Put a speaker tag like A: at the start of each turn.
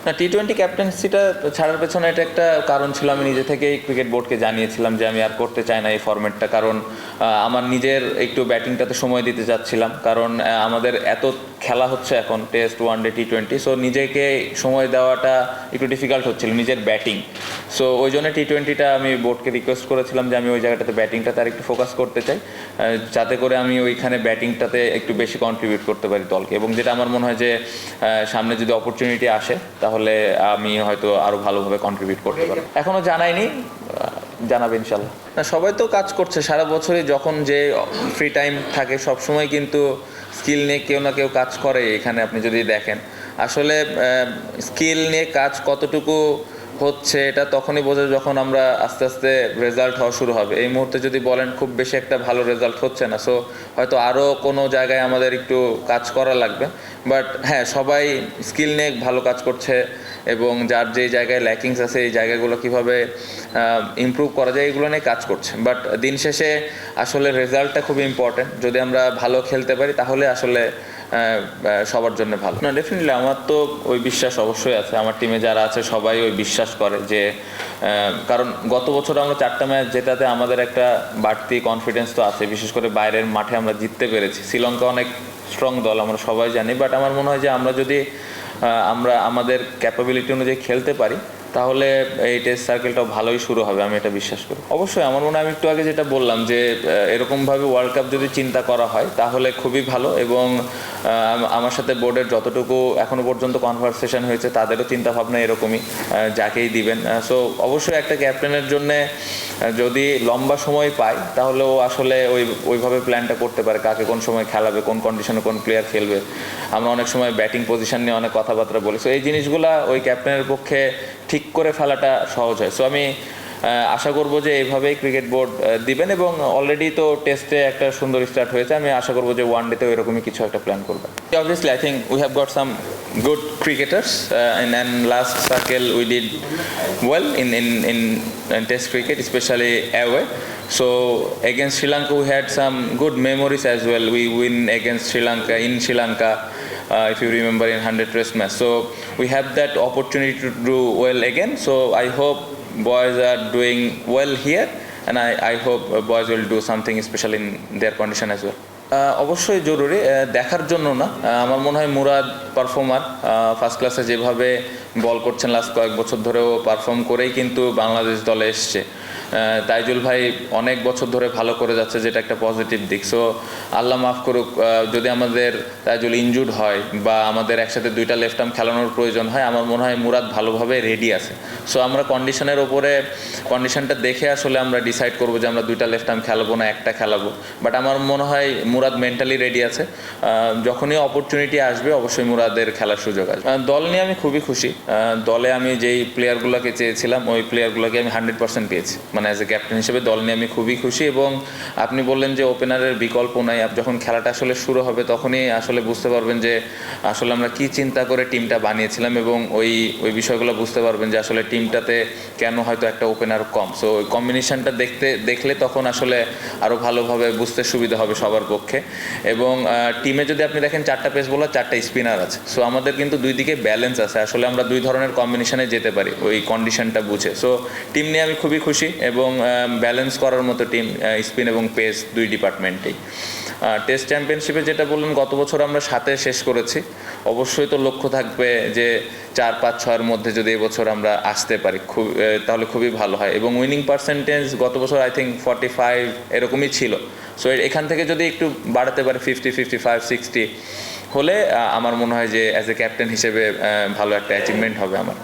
A: না, টি-20 ক্যাপ্টেন্সিটা ছাড়ার পেছনে এটা একটা কারণ ছিল। আমি নিজে থেকেই ক্রিকেট বোর্ডকে জানিয়েছিলাম যে আমি আর করতে চাই না এই ফরম্যাটটা, কারণ আমার নিজের একটু ব্যাটিংটাতে সময় দিতে চাচ্ছিলাম, কারণ আমাদের এত খেলা হচ্ছে এখন, টেস্ট, ওয়ানডে, টি-20, সো নিজেকে সময় দেওয়াটা একটু ডিফিকাল্ট হচ্ছিল নিজের ব্যাটিং। সো ওই জন্য টি-20টা আমি বোর্ডকে রিকোয়েস্ট করেছিলাম যে আমি ওই জায়গাটাতে ব্যাটিংটাতে আর একটু ফোকাস করতে চাই, যাতে করে আমি ওইখানে ব্যাটিংটাতে একটু বেশি কন্ট্রিবিউট করতে পারি দলকে। এবং যেটা আমার মনে হয় যে সামনে যদি অপরচুনিটি আসে তাহলে আমি হয়তো আরও ভালোভাবে কন্ট্রিবিউট করতে পারবো। এখনও জানাইনি, জানাবে ইনশাল্লাহ। না, সবাই তো কাজ করছে সারা বছরই, যখন যে ফ্রি টাইম থাকে সবসময় কিন্তু স্কিল নিয়ে কেউ না কেউ কাজ করে। এখানে আপনি যদি দেখেন আসলে স্কিল নিয়ে কাজ কতটুকু হচ্ছে এটা তখনই বোঝা যখন আমরা আস্তে আস্তে রেজাল্ট হওয়া শুরু হবে। এই মুহূর্তে যদি বলেন খুব বেশি একটা ভালো রেজাল্ট হচ্ছে না, সো হয়তো আরও কোনো জায়গায় আমাদের একটু কাজ করা লাগবে। বাট হ্যাঁ, সবাই স্কিল নিয়ে ভালো কাজ করছে এবং যার যে জায়গায় ল্যাকিংস আছে এই জায়গাগুলো কীভাবে ইমপ্রুভ করা যায় এগুলো নিয়ে কাজ করছে। বাট দিন শেষে আসলে রেজাল্টটা খুবই ইম্পর্ট্যান্ট। যদি আমরা ভালো খেলতে পারি তাহলে আসলে সবার জন্য ভালো। না, ডেফিনেটলি আমার তো ওই বিশ্বাস অবশ্যই আছে। আমার টিমে যারা আছে সবাই ওই বিশ্বাস করে যে, কারণ গত বছর আমরা 4টা ম্যাচ জেতাতে আমাদের একটা বাড়তি কনফিডেন্স তো আছে, বিশেষ করে বাইরের মাঠে আমরা জিততে পেরেছি। শ্রীলঙ্কা অনেক স্ট্রং দল, আমরা সবাই জানি। বাট আমার মনে হয় যে আমরা যদি আমাদের ক্যাপাবিলিটি অনুযায়ী খেলতে পারি তাহলে এই টেস্ট সার্কেলটাও ভালোই শুরু হবে, আমি এটা বিশ্বাস করি। অবশ্যই আমার মনে হয়, আমি একটু আগে যেটা বললাম যে এরকমভাবে ওয়ার্ল্ড কাপ যদি চিন্তা করা হয় তাহলে খুবই ভালো। এবং আমার সাথে বোর্ডের যতটুকু এখনও পর্যন্ত কনভারসেশন হয়েছে তাদেরও চিন্তাভাবনা এরকমই, যাকেই দিবেন। সো অবশ্যই একটা ক্যাপ্টেনের জন্যে যদি লম্বা সময় পায় তাহলে ও আসলে ওইভাবে প্ল্যানটা করতে পারে, কাকে কোন সময় খেলাবে, কোন কন্ডিশনে কোন প্লেয়ার খেলবে। আমরা অনেক সময় ব্যাটিং পজিশন নিয়ে অনেক কথাবার্তা বলি, সো এই জিনিসগুলো ওই ক্যাপ্টেনের পক্ষে ঠিক করে ফেলাটা সহজ হয়। সো আমি আশা করবো যে এইভাবেই ক্রিকেট বোর্ড দিবেন। এবং অলরেডি তো টেস্টে একটা সুন্দর স্টার্ট হয়েছে, আমি আশা করবো যে ওয়ানডেতেও এরকমই কিছু একটা প্ল্যান করবে। Obviously, I think we have got some good cricketers, and last circle we did well in Test cricket, especially away. So against Sri Lanka we had some good memories as well. We win against Sri Lanka in Sri Lanka, if you remember, in 100 Test match. So we have that opportunity to do well again. So I hope boys are doing well here, and I hope boys will do something special in their condition as well. অবশ্যই জরুরি, দেখার জন্য না। আমার মনে হয় Murad performer, first ক্লাসে যেভাবে বল করছেন লাস্ট কয়েক বছর ধরেও পারফর্ম করেই কিন্তু বাংলাদেশ দলে এসছে। তাইজুল ভাই অনেক বছর ধরে ভালো করে যাচ্ছে, যেটা একটা পজিটিভ দিক। সো আল্লাহ মাফ করুক যদি আমাদের তাইজুল ইনজুর্ড হয় বা আমাদের একসাথে 2টা লেফট আর্ম খেলানোর প্রয়োজন হয়, আমার মনে হয় মুরাদ ভালোভাবে রেডি আছে। সো আমরা কন্ডিশনের ওপরে কন্ডিশনটা দেখে আসলে আমরা ডিসাইড করবো যে আমরা 2টা লেফট আর্ম খেলাবো না একটা খেলাবো। বাট আমার মনে হয় মুরাদ মেন্টালি রেডি আছে। যখনই অপরচুনিটি আসবে অবশ্যই মুরাদের খেলার সুযোগ আসবে। দল নিয়ে আমি খুবই খুশি। দলে আমি যেই প্লেয়ারগুলোকে চেয়েছিলাম ওই প্লেয়ারগুলোকে আমি 100% পেয়েছি। মানে অ্যাজ এ ক্যাপ্টেন হিসেবে দল নিয়ে আমি খুবই খুশি। এবং আপনি বললেন যে ওপেনারের বিকল্প নাই, যখন খেলাটা আসলে শুরু হবে তখনই আসলে বুঝতে পারবেন যে আসলে আমরা কি চিন্তা করে টিমটা বানিয়েছিলাম, এবং ওই বিষয়গুলো বুঝতে পারবেন যে আসলে টিমটাতে কেন হয়তো একটা ওপেনার কম। সো ওই কম্বিনেশনটা দেখলে তখন আসলে আরও ভালোভাবে বুঝতে সুবিধা হবে সবার পক্ষে। এবং টিমে যদি আপনি দেখেন 4টা পেস বোলার, 4টা স্পিনার আছে। সো আমাদের কিন্তু দুই দিকে ব্যালেন্স আছে, আসলে আমরা দুই ধরনের কম্বিনেশনে যেতে পারি ওই কন্ডিশনটা বুঝে। সো টিম নিয়ে আমি খুবই খুশি এবং ব্যালেন্স করার মতো টিম, স্পিন এবং পেস দুই ডিপার্টমেন্টেই। টেস্ট চ্যাম্পিয়নশিপে যেটা বললেন, গত বছর আমরা 7-এ শেষ করেছি। অবশ্যই তো লক্ষ্য থাকবে যে 4-5-6-এর মধ্যে যদি এবছর আমরা আসতে পারি তাহলে খুবই ভালো হয়। এবং উইনিং পার্সেন্টেজ গত বছর আই থিঙ্ক 45 এরকমই ছিল। সো এখান থেকে যদি একটু বাড়াতে পারে 50, 55, 60 হলে আমার মনে হয় যে অ্যাজ এ ক্যাপ্টেন হিসেবে ভালো একটা অ্যাচিভমেন্ট হবে আমার।